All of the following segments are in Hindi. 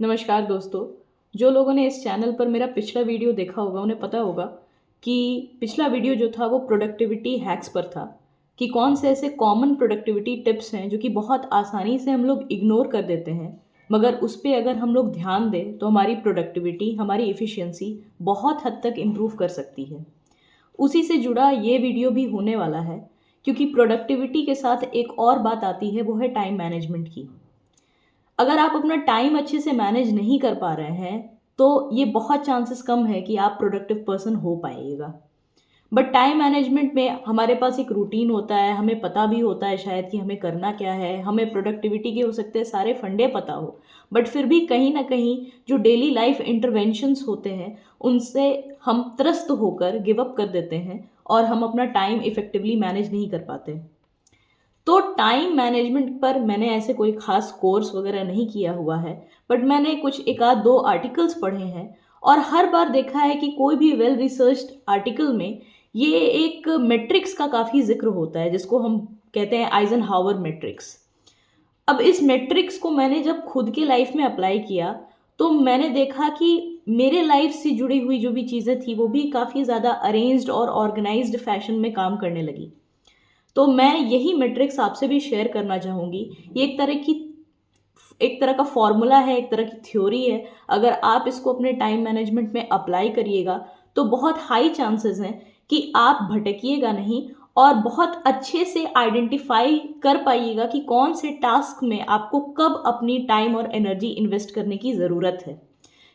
नमस्कार दोस्तों। जो लोगों ने इस चैनल पर मेरा पिछला वीडियो देखा होगा उन्हें पता होगा कि पिछला वीडियो जो था वो प्रोडक्टिविटी हैक्स पर था कि कौन से ऐसे कॉमन प्रोडक्टिविटी टिप्स हैं जो कि बहुत आसानी से हम लोग इग्नोर कर देते हैं, मगर उस पे अगर हम लोग ध्यान दें तो हमारी प्रोडक्टिविटी, हमारी एफिशिएंसी बहुत हद तक इम्प्रूव कर सकती है। उसी से जुड़ा ये वीडियो भी होने वाला है, क्योंकि प्रोडक्टिविटी के साथ एक और बात आती है, वो है टाइम मैनेजमेंट की। अगर आप अपना टाइम अच्छे से मैनेज नहीं कर पा रहे हैं, तो ये बहुत चांसेस कम है कि आप प्रोडक्टिव पर्सन हो पाइएगा। बट टाइम मैनेजमेंट में हमारे पास एक रूटीन होता है, हमें पता भी होता है शायद कि हमें करना क्या है, हमें प्रोडक्टिविटी के हो सकते हैं सारे फंडे पता हो, बट फिर भी कहीं ना कहीं जो डेली लाइफ इंटरवेंशंस होते हैं उनसे हम त्रस्त होकर गिव अप कर देते हैं और हम अपना टाइम इफेक्टिवली मैनेज नहीं कर पाते। तो टाइम मैनेजमेंट पर मैंने ऐसे कोई ख़ास कोर्स वगैरह नहीं किया हुआ है, बट मैंने कुछ एक आध 2 आर्टिकल्स पढ़े हैं और हर बार देखा है कि कोई भी वेल रिसर्च्ड आर्टिकल में ये एक मैट्रिक्स का काफ़ी ज़िक्र होता है, जिसको हम कहते हैं आइज़नहावर मैट्रिक्स। अब इस मैट्रिक्स को मैंने जब खुद के लाइफ में अप्लाई किया, तो मैंने देखा कि मेरे लाइफ से जुड़ी हुई जो भी चीज़ें थी, वो भी काफ़ी ज़्यादा अरेंज्ड और ऑर्गेनाइज़्ड फ़ैशन में काम करने लगी। तो मैं यही मैट्रिक्स आपसे भी शेयर करना चाहूँगी। ये एक तरह का फ़ॉर्मूला है, एक तरह की थ्योरी है। अगर आप इसको अपने टाइम मैनेजमेंट में अप्लाई करिएगा, तो बहुत हाई चांसेस हैं कि आप भटकिएगा नहीं और बहुत अच्छे से आइडेंटिफ़ाई कर पाइएगा कि कौन से टास्क में आपको कब अपनी टाइम और एनर्जी इन्वेस्ट करने की ज़रूरत है।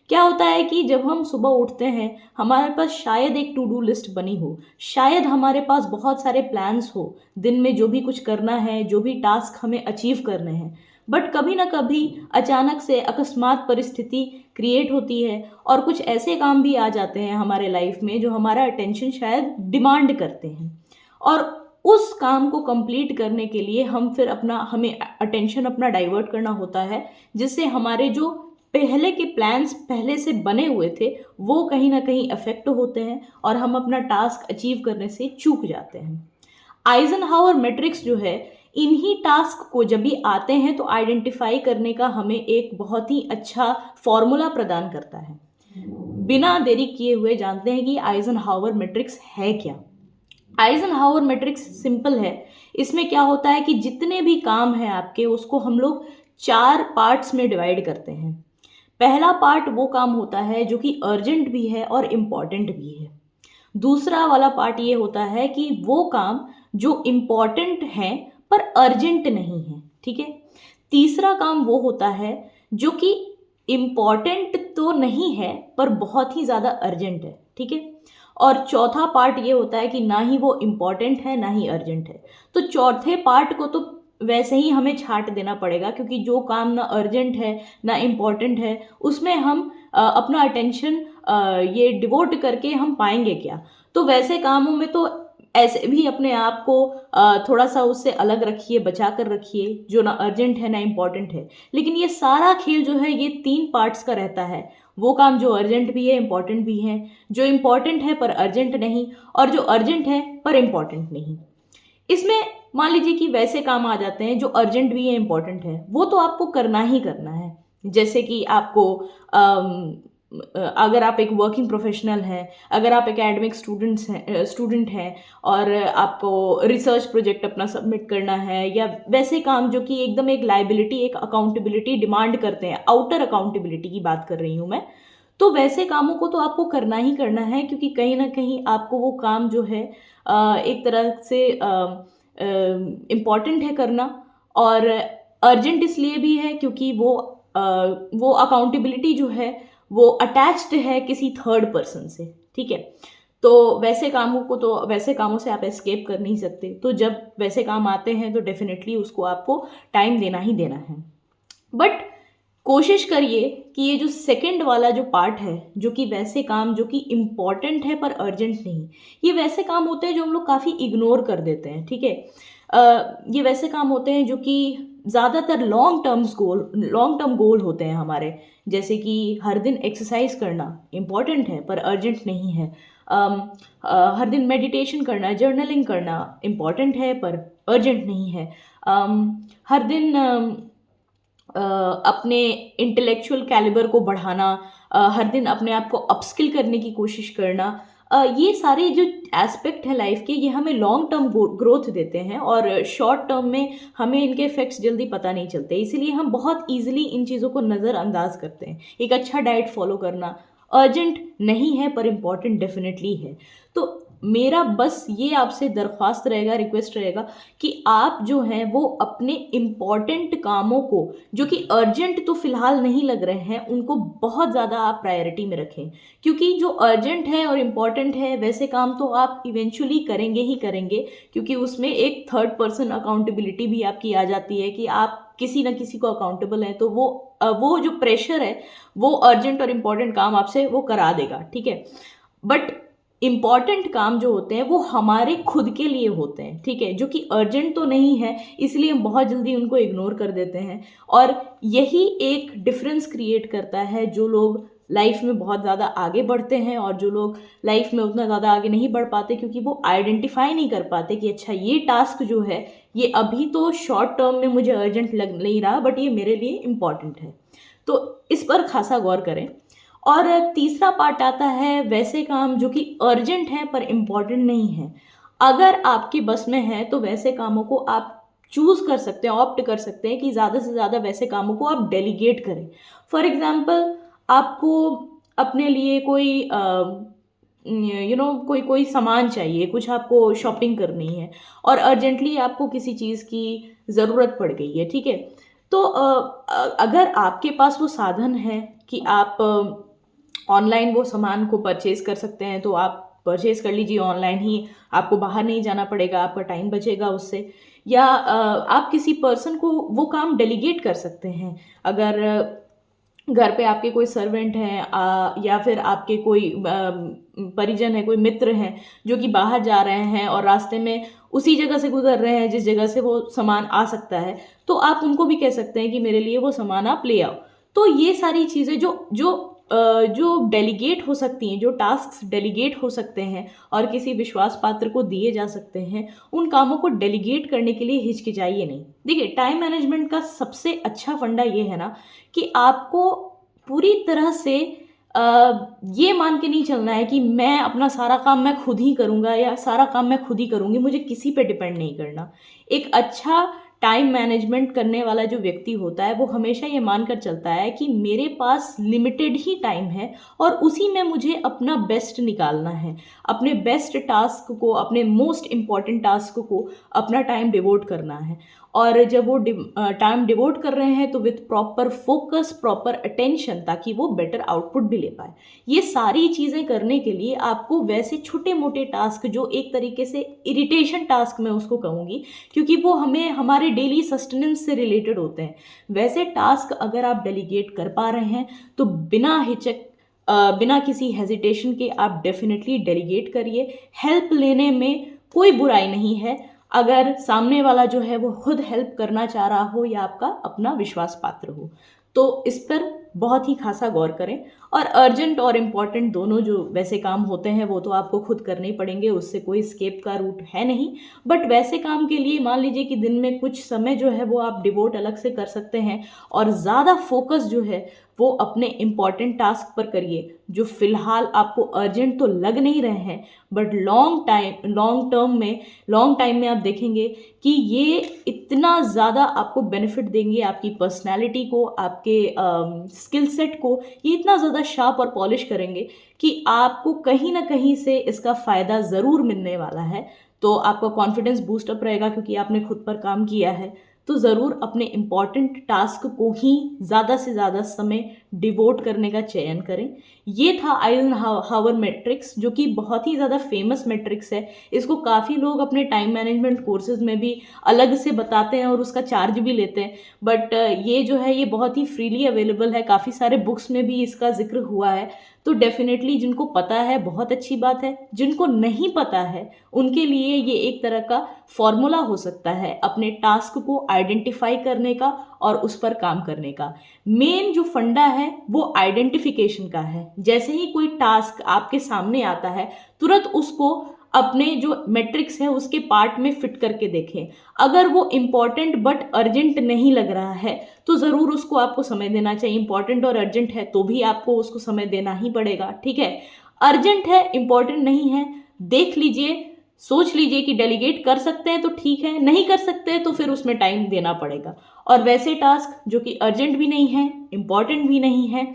क्या होता है कि जब हम सुबह उठते हैं, हमारे पास शायद एक टू डू लिस्ट बनी हो, शायद हमारे पास बहुत सारे प्लान्स हो, दिन में जो भी कुछ करना है, जो भी टास्क हमें अचीव करने हैं, बट कभी ना कभी अचानक से अकस्मात परिस्थिति क्रिएट होती है और कुछ ऐसे काम भी आ जाते हैं हमारे लाइफ में जो हमारा अटेंशन शायद डिमांड करते हैं, और उस काम को कंप्लीट करने के लिए हमें अटेंशन अपना डाइवर्ट करना होता है, जिससे हमारे जो पहले के प्लान्स पहले से बने हुए थे वो कहीं ना कहीं अफेक्ट होते हैं और हम अपना टास्क अचीव करने से चूक जाते हैं। आइजनहावर मैट्रिक्स जो है, इन्हीं टास्क को जब भी आते हैं तो आइडेंटिफाई करने का हमें एक बहुत ही अच्छा फॉर्मूला प्रदान करता है। बिना देरी किए हुए जानते हैं कि आइजनहावर मैट्रिक्स है क्या। आइजनहावर मैट्रिक्स सिंपल है। इसमें क्या होता है कि जितने भी काम हैं आपके, उसको हम लोग 4 पार्ट्स में डिवाइड करते हैं। पहला पार्ट वो काम होता है जो कि अर्जेंट भी है और इम्पॉर्टेंट भी है। दूसरा वाला पार्ट ये होता है कि वो काम जो इम्पॉर्टेंट है पर अर्जेंट नहीं है, ठीक है। तीसरा काम वो होता है जो कि इम्पॉर्टेंट तो नहीं है पर बहुत ही ज़्यादा अर्जेंट है, ठीक है। और चौथा पार्ट ये होता है कि ना ही वो इम्पॉर्टेंट है ना ही अर्जेंट है। तो चौथे पार्ट को तो वैसे ही हमें छांट देना पड़ेगा, क्योंकि जो काम ना अर्जेंट है ना इम्पॉर्टेंट है, उसमें हम अपना अटेंशन ये डिवोट करके हम पाएंगे क्या। तो वैसे कामों में तो ऐसे भी अपने आप को थोड़ा सा उससे अलग रखिए, बचा कर रखिए, जो ना अर्जेंट है ना इम्पॉर्टेंट है। लेकिन ये सारा खेल जो है ये 3 पार्ट्स का रहता है। वो काम जो अर्जेंट भी है, इम्पॉर्टेंट भी है, जो इम्पॉर्टेंट है पर अर्जेंट नहीं, और जो अर्जेंट है पर इम्पॉर्टेंट नहीं। इसमें मान लीजिए कि वैसे काम आ जाते हैं जो अर्जेंट भी है, इम्पॉर्टेंट है, वो तो आपको करना ही करना है। जैसे कि आपको अगर आप एक वर्किंग प्रोफेशनल हैं, अगर आप एकेडमिक स्टूडेंट हैं और आपको रिसर्च प्रोजेक्ट अपना सबमिट करना है, या वैसे काम जो कि एकदम एक लाइबिलिटी, एक अकाउंटेबिलिटी डिमांड करते हैं, आउटर अकाउंटेबिलिटी की बात कर रही हूँ मैं, तो वैसे कामों को तो आपको करना ही करना है, क्योंकि कहीं ना कहीं आपको वो काम जो है एक तरह से इम्पॉर्टेंट है करना, और अर्जेंट इसलिए भी है क्योंकि वो अकाउंटेबिलिटी जो है वो अटैच्ड है किसी थर्ड पर्सन से, ठीक है। तो वैसे कामों से आप एस्केप कर नहीं सकते। तो जब वैसे काम आते हैं तो डेफिनेटली उसको आपको टाइम देना ही देना है। बट कोशिश करिए कि ये जो सेकंड वाला जो पार्ट है, जो कि वैसे काम जो कि इम्पॉर्टेंट है पर अर्जेंट नहीं, ये वैसे काम होते हैं जो हम लोग काफ़ी इग्नोर कर देते हैं, ठीक है। ये वैसे काम होते हैं जो कि ज़्यादातर लॉन्ग टर्म गोल होते हैं हमारे। जैसे कि हर दिन एक्सरसाइज करना इम्पॉर्टेंट है पर अर्जेंट नहीं है। हर दिन मेडिटेशन करना, जर्नलिंग करना इम्पॉर्टेंट है पर अर्जेंट नहीं है। हर दिन अपने इंटेलेक्चुअल कैलिबर को बढ़ाना, हर दिन अपने आप को अपस्किल करने की कोशिश करना, ये सारे जो एस्पेक्ट है लाइफ के, ये हमें लॉन्ग टर्म ग्रोथ देते हैं और शॉर्ट टर्म में हमें इनके इफेक्ट्स जल्दी पता नहीं चलते, इसीलिए हम बहुत ईजिली इन चीज़ों को नज़रअंदाज करते हैं। एक अच्छा डाइट फॉलो करना अर्जेंट नहीं है पर इम्पॉर्टेंट डेफिनेटली है। तो मेरा बस ये आपसे दरख्वास्त रहेगा, रिक्वेस्ट रहेगा कि आप जो हैं वो अपने इम्पॉर्टेंट कामों को, जो कि अर्जेंट तो फ़िलहाल नहीं लग रहे हैं, उनको बहुत ज़्यादा आप प्रायोरिटी में रखें। क्योंकि जो अर्जेंट है और इम्पॉर्टेंट है वैसे काम तो आप इवेंचुअली करेंगे ही करेंगे, क्योंकि उसमें एक थर्ड पर्सन अकाउंटेबिलिटी भी आपकी आ जाती है कि आप किसी न किसी को अकाउंटेबल हैं, तो वो जो प्रेशर है वो अर्जेंट और इम्पॉर्टेंट काम आपसे वो करा देगा, ठीक है। बट इम्पॉर्टेंट काम जो होते हैं वो हमारे खुद के लिए होते हैं, ठीक है, जो कि अर्जेंट तो नहीं है, इसलिए हम बहुत जल्दी उनको इग्नोर कर देते हैं। और यही एक डिफरेंस क्रिएट करता है, जो लोग लाइफ में बहुत ज़्यादा आगे बढ़ते हैं और जो लोग लाइफ में उतना ज़्यादा आगे नहीं बढ़ पाते, क्योंकि वो आइडेंटिफाई नहीं कर पाते कि अच्छा ये टास्क जो है ये अभी तो शॉर्ट टर्म में मुझे अर्जेंट लग नहीं रहा, बट ये मेरे लिए इम्पॉर्टेंट है। तो इस पर खासा गौर करें। और तीसरा पार्ट आता है वैसे काम जो कि अर्जेंट है पर इम्पॉर्टेंट नहीं है। अगर आपकी बस में है तो वैसे कामों को आप चूज़ कर सकते हैं, ऑप्ट कर सकते हैं कि ज़्यादा से ज़्यादा वैसे कामों को आप डेलीगेट करें। फॉर एग्ज़ाम्पल, आपको अपने लिए कोई कोई कोई सामान चाहिए, कुछ आपको शॉपिंग करनी है और अर्जेंटली आपको किसी चीज़ की ज़रूरत पड़ गई है, ठीक है। तो अगर आपके पास वो साधन है कि आप ऑनलाइन वो सामान को परचेज़ कर सकते हैं, तो आप परचेज़ कर लीजिए ऑनलाइन ही, आपको बाहर नहीं जाना पड़ेगा, आपका टाइम बचेगा उससे। या आप किसी पर्सन को वो काम डेलीगेट कर सकते हैं। अगर घर पे आपके कोई सर्वेंट हैं, या फिर आपके कोई परिजन है, कोई मित्र हैं जो कि बाहर जा रहे हैं और रास्ते में उसी जगह से गुजर रहे हैं जिस जगह से वो सामान आ सकता है, तो आप उनको भी कह सकते हैं कि मेरे लिए वो सामान आप ले आओ। तो ये सारी चीज़ें जो डेलीगेट हो सकती हैं, जो टास्क डेलीगेट हो सकते हैं और किसी विश्वास पात्र को दिए जा सकते हैं, उन कामों को डेलीगेट करने के लिए हिचकिचाइए नहीं। देखिए, टाइम मैनेजमेंट का सबसे अच्छा फंडा ये है ना कि आपको पूरी तरह से ये मान के नहीं चलना है कि मैं अपना सारा काम मैं खुद ही करूँगा या सारा काम मैं खुद ही करूँगी, मुझे किसी पे डिपेंड नहीं करना। एक अच्छा टाइम मैनेजमेंट करने वाला जो व्यक्ति होता है वो हमेशा ये मानकर चलता है कि मेरे पास लिमिटेड ही टाइम है और उसी में मुझे अपना बेस्ट निकालना है, अपने बेस्ट टास्क को, अपने मोस्ट इम्पॉर्टेंट टास्क को अपना टाइम डिवोट करना है। और जब वो टाइम डिवोट कर रहे हैं तो with proper focus, proper attention, ताकि वो बेटर आउटपुट भी ले पाए। ये सारी चीज़ें करने के लिए आपको वैसे छोटे मोटे टास्क, जो एक तरीके से इरिटेशन टास्क मैं उसको कहूँगी, क्योंकि वो हमें हमारे डेली सस्टेनेंस से रिलेटेड होते हैं, वैसे टास्क अगर आप डेलीगेट कर पा रहे हैं तो बिना हिचक, बिना किसी हेजिटेशन के आप डेफिनेटली डेलीगेट करिए। हेल्प लेने में कोई बुराई नहीं है, अगर सामने वाला जो है वो खुद हेल्प करना चाह रहा हो या आपका अपना विश्वास पात्र हो, तो इस पर बहुत ही खासा गौर करें। और अर्जेंट और इम्पॉर्टेंट दोनों जो वैसे काम होते हैं वो तो आपको खुद करने ही पड़ेंगे, उससे कोई स्केप का रूट है नहीं। बट वैसे काम के लिए मान लीजिए कि दिन में कुछ समय जो है वो आप डिवोट अलग से कर सकते हैं और ज़्यादा फोकस जो है वो अपने इम्पॉर्टेंट टास्क पर करिए, जो फ़िलहाल आपको अर्जेंट तो लग नहीं रहे हैं, बट लॉन्ग टाइम में आप देखेंगे कि ये इतना ज़्यादा आपको बेनिफिट देंगे, आपकी पर्सनैलिटी को, आपके स्किल सेट को ये इतना ज़्यादा शार्प और पॉलिश करेंगे कि आपको कहीं ना कहीं से इसका फ़ायदा ज़रूर मिलने वाला है। तो आपका कॉन्फिडेंस बूस्टअप रहेगा क्योंकि आपने खुद पर काम किया है। तो ज़रूर अपने इम्पॉर्टेंट टास्क को ही ज़्यादा से ज़्यादा समय डिवोट करने का चयन करें। ये था आइजनहावर मैट्रिक्स, जो कि बहुत ही ज़्यादा फेमस मैट्रिक्स है। इसको काफ़ी लोग अपने टाइम मैनेजमेंट कोर्सेज में भी अलग से बताते हैं और उसका चार्ज भी लेते हैं, बट ये जो है ये बहुत ही फ्रीली अवेलेबल है, काफ़ी सारे बुक्स में भी इसका जिक्र हुआ है। तो डेफिनेटली जिनको पता है बहुत अच्छी बात है, जिनको नहीं पता है उनके लिए ये एक तरह का फॉर्मूला हो सकता है अपने टास्क को आइडेंटिफाई करने का और उस पर काम करने का। मेन जो फंडा है वो आइडेंटिफिकेशन का है। जैसे ही कोई टास्क आपके सामने आता है तुरंत उसको अपने जो मैट्रिक्स है उसके पार्ट में फिट करके देखें। अगर वो इम्पॉर्टेंट बट अर्जेंट नहीं लग रहा है तो ज़रूर उसको आपको समय देना चाहिए। इम्पॉर्टेंट और अर्जेंट है तो भी आपको उसको समय देना ही पड़ेगा, ठीक है। अर्जेंट है, इम्पॉर्टेंट नहीं है, देख लीजिए, सोच लीजिए कि डेलीगेट कर सकते हैं तो ठीक है, नहीं कर सकते तो फिर उसमें टाइम देना पड़ेगा। और वैसे टास्क जो कि अर्जेंट भी नहीं है, इम्पॉर्टेंट भी नहीं है,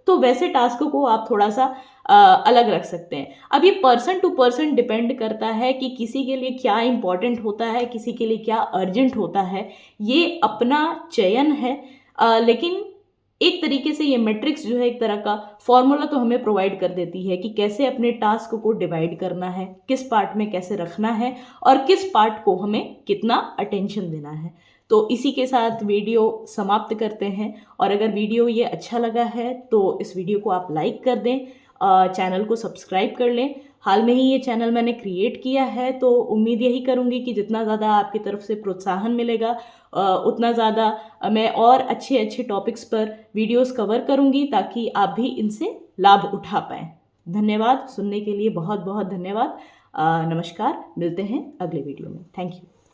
तो वैसे टास्क को आप थोड़ा सा अलग रख सकते हैं। अब ये पर्सन टू पर्सन डिपेंड करता है कि किसी के लिए क्या इंपॉर्टेंट होता है, किसी के लिए क्या अर्जेंट होता है, ये अपना चयन है। लेकिन एक तरीके से ये मैट्रिक्स जो है एक तरह का फॉर्मूला तो हमें प्रोवाइड कर देती है कि कैसे अपने टास्क को डिवाइड करना है, किस पार्ट में कैसे रखना है और किस पार्ट को हमें कितना अटेंशन देना है। तो इसी के साथ वीडियो समाप्त करते हैं। और अगर वीडियो ये अच्छा लगा है तो इस वीडियो को आप लाइक कर दें, चैनल को सब्सक्राइब कर लें। हाल में ही ये चैनल मैंने क्रिएट किया है तो उम्मीद यही करूँगी कि जितना ज़्यादा आपकी तरफ से प्रोत्साहन मिलेगा उतना ज़्यादा मैं और अच्छे अच्छे टॉपिक्स पर वीडियोस कवर करूँगी ताकि आप भी इनसे लाभ उठा पाएँ। धन्यवाद, सुनने के लिए बहुत बहुत धन्यवाद। नमस्कार, मिलते हैं अगले वीडियो में। Thank you.